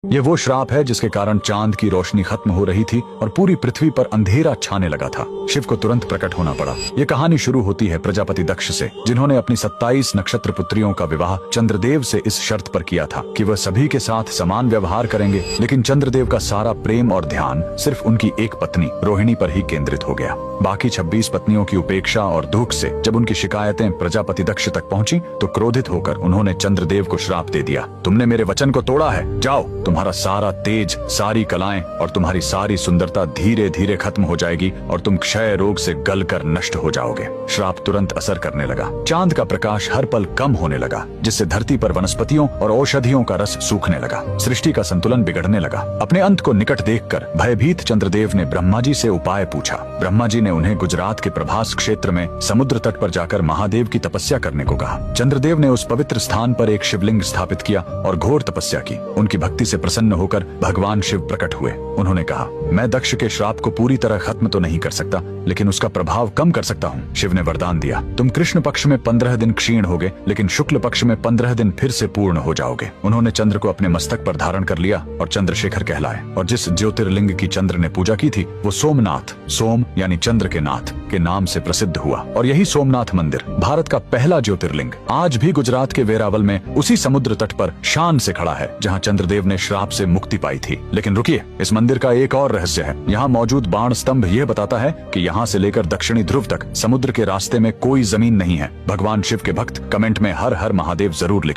ये वो श्राप है जिसके कारण चांद की रोशनी खत्म हो रही थी और पूरी पृथ्वी पर अंधेरा छाने लगा था। शिव को तुरंत प्रकट होना पड़ा। ये कहानी शुरू होती है प्रजापति दक्ष से, जिन्होंने अपनी 27 नक्षत्र पुत्रियों का विवाह चंद्रदेव से इस शर्त पर किया था कि वह सभी के साथ समान व्यवहार करेंगे। लेकिन चंद्रदेव का सारा प्रेम और ध्यान सिर्फ उनकी एक पत्नी रोहिणी पर ही केंद्रित हो गया। बाकी 26 पत्नियों की उपेक्षा और दुख से जब उनकी शिकायतें प्रजापति दक्ष तक पहुंची तो क्रोधित होकर उन्होंने चंद्रदेव को श्राप दे दिया, तुमने मेरे वचन को तोड़ा है, जाओ, तुम्हारा सारा तेज, सारी कलाएं और तुम्हारी सारी सुंदरता धीरे धीरे खत्म हो जाएगी और तुम क्षय रोग से गलकर नष्ट हो जाओगे। श्राप तुरंत असर करने लगा। चांद का प्रकाश हर पल कम होने लगा, जिससे धरती पर वनस्पतियों और औषधियों का रस सूखने लगा। सृष्टि का संतुलन बिगड़ने लगा। अपने अंत को निकट देखकर भयभीत चंद्रदेव ने ब्रह्मा जी से उपाय पूछा। ब्रह्मा जी ने उन्हें गुजरात के प्रभास क्षेत्र में समुद्र तट पर जाकर महादेव की तपस्या करने को कहा। चंद्रदेव ने उस पवित्र स्थान पर एक शिवलिंग स्थापित किया और घोर तपस्या की। उनकी भक्ति से प्रसन्न होकर भगवान शिव प्रकट हुए। उन्होंने कहा, मैं दक्ष के श्राप को पूरी तरह खत्म तो नहीं कर सकता, लेकिन उसका प्रभाव कम कर सकता हूँ। शिव ने वरदान दिया, तुम कृष्ण पक्ष में 15 दिन क्षीण होगे, लेकिन शुक्ल पक्ष में 15 दिन फिर से पूर्ण हो जाओगे। उन्होंने चंद्र को अपने मस्तक पर धारण कर लिया और चंद्रशेखर कहलाए। और जिस ज्योतिर्लिंग की चंद्र ने पूजा की थी वो सोमनाथ, सोम यानी चंद्र के नाथ के नाम से प्रसिद्ध हुआ। और यही सोमनाथ मंदिर भारत का पहला ज्योतिर्लिंग आज भी गुजरात के वेरावल में उसी समुद्र तट पर शान से खड़ा है, जहाँ चंद्रदेव ने श्राप से मुक्ति पाई थी। लेकिन रुकिए, इस मंदिर का एक और रहस्य है। यहाँ मौजूद बाण स्तंभ यह बताता है कि यहाँ से लेकर दक्षिणी ध्रुव तक समुद्र के रास्ते में कोई जमीन नहीं है। भगवान शिव के भक्त कमेंट में हर हर महादेव जरूर लिखें।